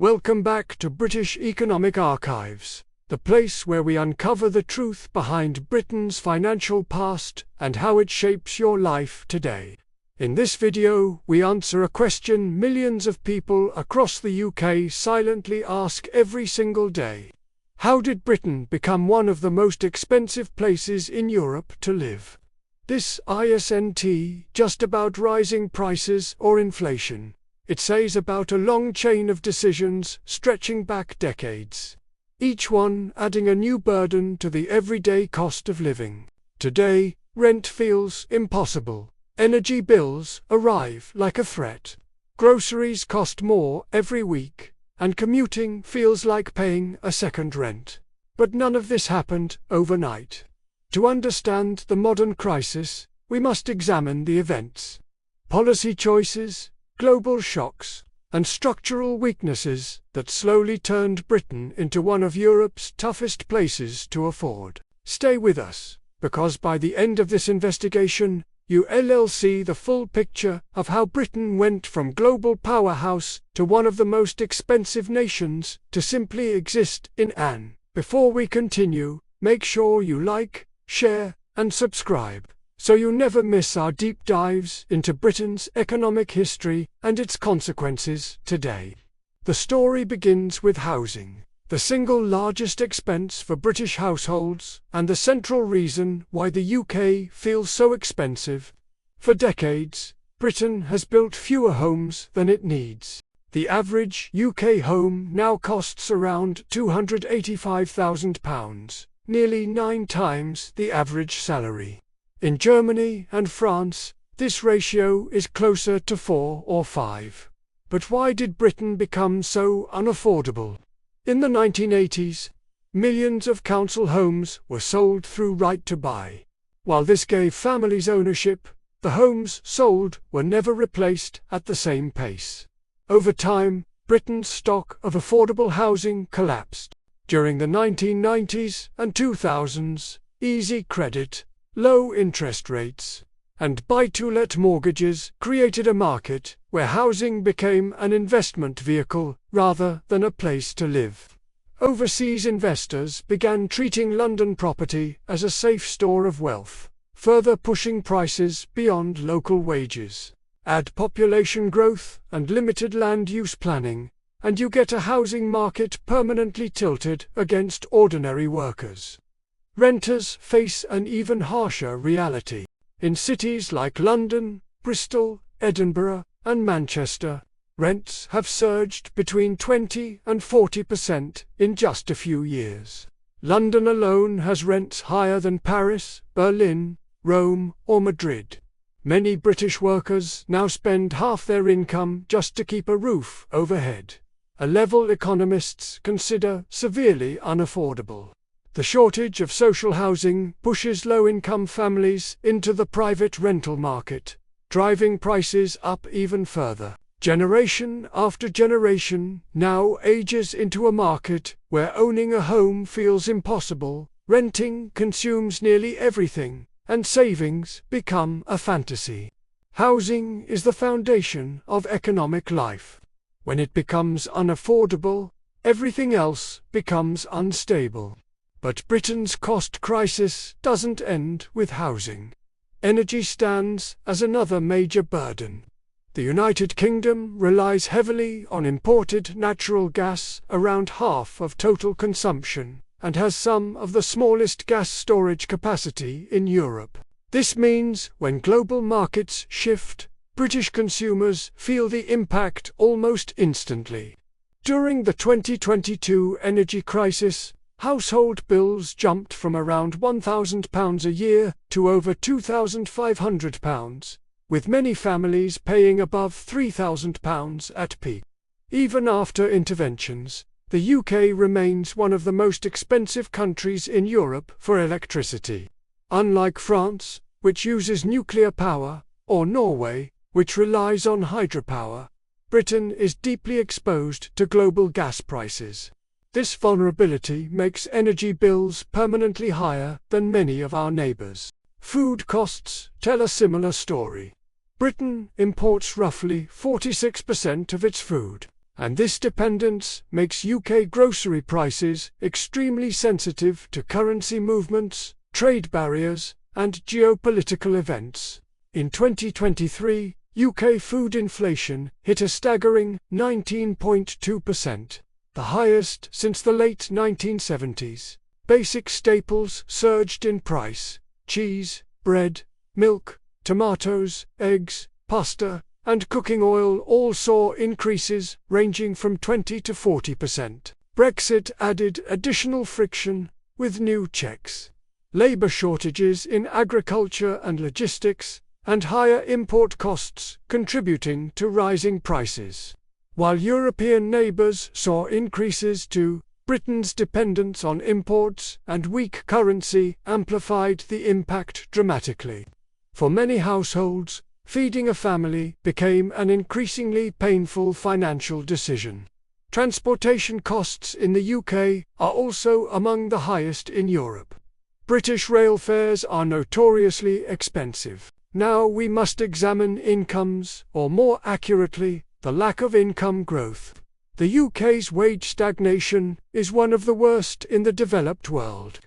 Welcome back to British Economic Archives, the place where we uncover the truth behind Britain's financial past and how it shapes your life today. In this video, we answer a question millions of people across the UK silently ask every single day. How did Britain become one of the most expensive places in Europe to live? This isn't just about rising prices or inflation. It says about a long chain of decisions stretching back decades, each one adding a new burden to the everyday cost of living. Today, rent feels impossible. Energy bills arrive like a threat. Groceries cost more every week, and commuting feels like paying a second rent. But none of this happened overnight. To understand the modern crisis, we must examine the events, policy choices, global shocks, and structural weaknesses that slowly turned Britain into one of Europe's toughest places to afford. Stay with us, because by the end of this investigation, you'll see the full picture of how Britain went from global powerhouse to one of the most expensive nations to simply exist in an. Before we continue, make sure you like, share, and subscribe, so you never miss our deep dives into Britain's economic history and its consequences today. The story begins with housing, the single largest expense for British households, and the central reason why the UK feels so expensive. For decades, Britain has built fewer homes than it needs. The average UK home now costs around £285,000, nearly 9 times the average salary. In Germany and France, this ratio is closer to 4 or 5. But why did Britain become so unaffordable? In the 1980s, millions of council homes were sold through right to buy. While this gave families ownership, the homes sold were never replaced at the same pace. Over time, Britain's stock of affordable housing collapsed. During the 1990s and 2000s, easy credit, low interest rates, and buy-to-let mortgages created a market where housing became an investment vehicle rather than a place to live. Overseas investors began treating London property as a safe store of wealth, further pushing prices beyond local wages. Add population growth and limited land use planning, and you get a housing market permanently tilted against ordinary workers. Renters face an even harsher reality. In cities like London, Bristol, Edinburgh, and Manchester, rents have surged between 20% and 40% in just a few years. London alone has rents higher than Paris, Berlin, Rome, or Madrid. Many British workers now spend half their income just to keep a roof overhead, a level economists consider severely unaffordable. The shortage of social housing pushes low-income families into the private rental market, driving prices up even further. Generation after generation now ages into a market where owning a home feels impossible, renting consumes nearly everything, and savings become a fantasy. Housing is the foundation of economic life. When it becomes unaffordable, everything else becomes unstable. But Britain's cost crisis doesn't end with housing. Energy stands as another major burden. The United Kingdom relies heavily on imported natural gas, around half of total consumption, and has some of the smallest gas storage capacity in Europe. This means when global markets shift, British consumers feel the impact almost instantly. During the 2022 energy crisis, household bills jumped from around £1,000 a year to over £2,500, with many families paying above £3,000 at peak. Even after interventions, the UK remains one of the most expensive countries in Europe for electricity. Unlike France, which uses nuclear power, or Norway, which relies on hydropower, Britain is deeply exposed to global gas prices. This vulnerability makes energy bills permanently higher than many of our neighbours. Food costs tell a similar story. Britain imports roughly 46% of its food. And this dependence makes UK grocery prices extremely sensitive to currency movements, trade barriers, and geopolitical events. In 2023, UK food inflation hit a staggering 19.2%, the highest since the late 1970s. Basic staples surged in price: cheese, bread, milk, tomatoes, eggs, pasta, and cooking oil all saw increases ranging from 20 to 40%. Brexit added additional friction, with new checks, labour shortages in agriculture and logistics, and higher import costs contributing to rising prices. While European neighbours saw increases too, Britain's dependence on imports and weak currency amplified the impact dramatically. For many households, feeding a family became an increasingly painful financial decision. Transportation costs in the UK are also among the highest in Europe. British rail fares are notoriously expensive. Now we must examine incomes, or more accurately, the lack of income growth. The UK's wage stagnation is one of the worst in the developed world.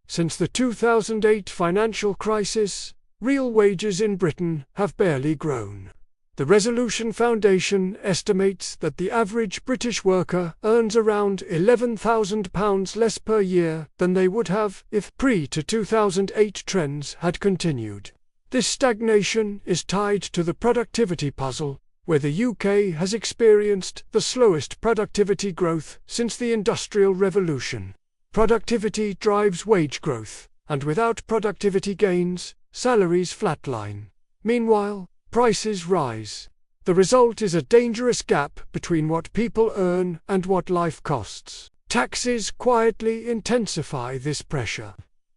Since the 2008 financial crisis, real wages in Britain have barely grown. The Resolution Foundation estimates that the average British worker earns around £11,000 less per year than they would have if pre-2008 trends had continued. This stagnation is tied to the productivity puzzle, where the UK has experienced the slowest productivity growth since the Industrial Revolution. Productivity drives wage growth, and without productivity gains, salaries flatline. Meanwhile, prices rise. The result is a dangerous gap between what people earn and what life costs. Taxes quietly intensify this pressure.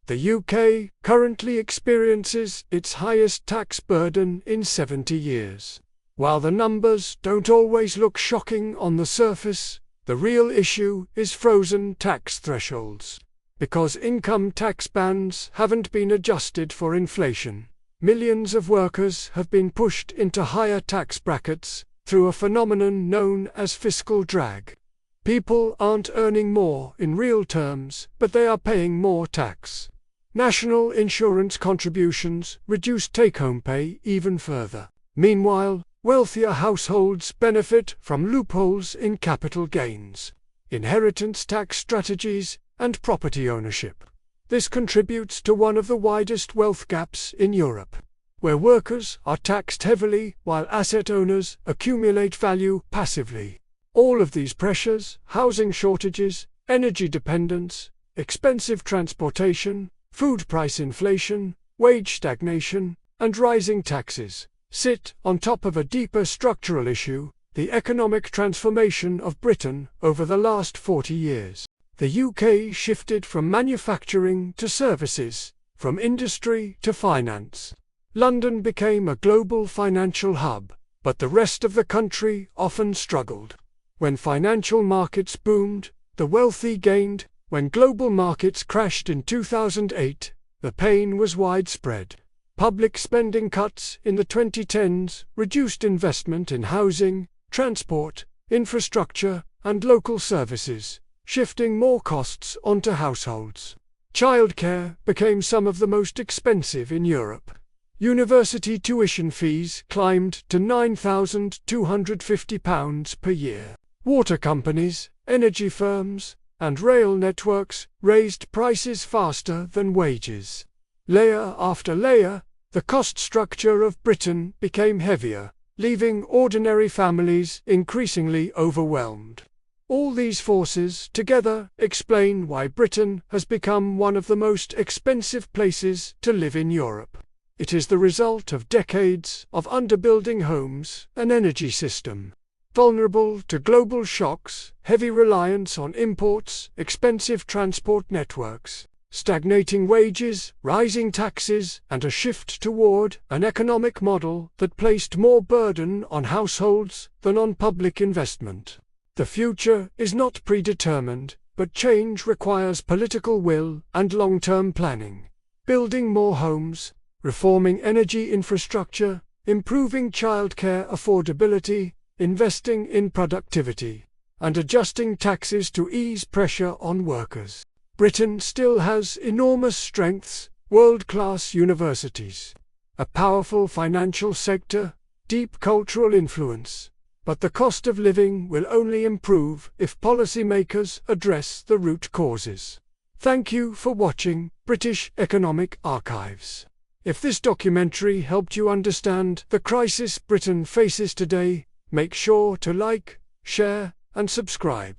The UK currently experiences its highest tax burden in 70 years. While the numbers don't always look shocking on the surface, the real issue is frozen tax thresholds. Because income tax bands haven't been adjusted for inflation, millions of workers have been pushed into higher tax brackets through a phenomenon known as fiscal drag. People aren't earning more in real terms, but they are paying more tax. National insurance contributions reduce take-home pay even further. Meanwhile, wealthier households benefit from loopholes in capital gains, inheritance tax strategies, and property ownership. This contributes to one of the widest wealth gaps in Europe, where workers are taxed heavily while asset owners accumulate value passively. All of these pressures, housing shortages, energy dependence, expensive transportation, food price inflation, wage stagnation, and rising taxes, sit on top of a deeper structural issue: the economic transformation of Britain over the last 40 years. The UK shifted from manufacturing to services, from industry to finance. London became a global financial hub, but the rest of the country often struggled. When financial markets boomed, the wealthy gained. When global markets crashed in 2008, the pain was widespread. Public spending cuts in the 2010s reduced investment in housing, transport, infrastructure, and local services, shifting more costs onto households. Childcare became some of the most expensive in Europe. University tuition fees climbed to £9,250 per year. Water companies, energy firms, and rail networks raised prices faster than wages. Layer after layer, the cost structure of Britain became heavier, leaving ordinary families increasingly overwhelmed. All these forces together explain why Britain has become one of the most expensive places to live in Europe. It is the result of decades of underbuilding homes, an energy system vulnerable to global shocks, heavy reliance on imports, expensive transport networks, stagnating wages, rising taxes, and a shift toward an economic model that placed more burden on households than on public investment. The future is not predetermined, but change requires political will and long-term planning. Building more homes, reforming energy infrastructure, improving childcare affordability, investing in productivity, and adjusting taxes to ease pressure on workers. Britain still has enormous strengths: world-class universities, a powerful financial sector, deep cultural influence. But the cost of living will only improve if policymakers address the root causes. Thank you for watching British Economic Archives. If this documentary helped you understand the crisis Britain faces today, make sure to like, share, and subscribe.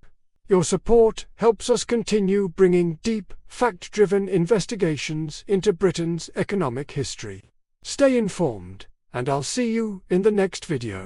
Your support helps us continue bringing deep, fact-driven investigations into Britain's economic history. Stay informed, and I'll see you in the next video.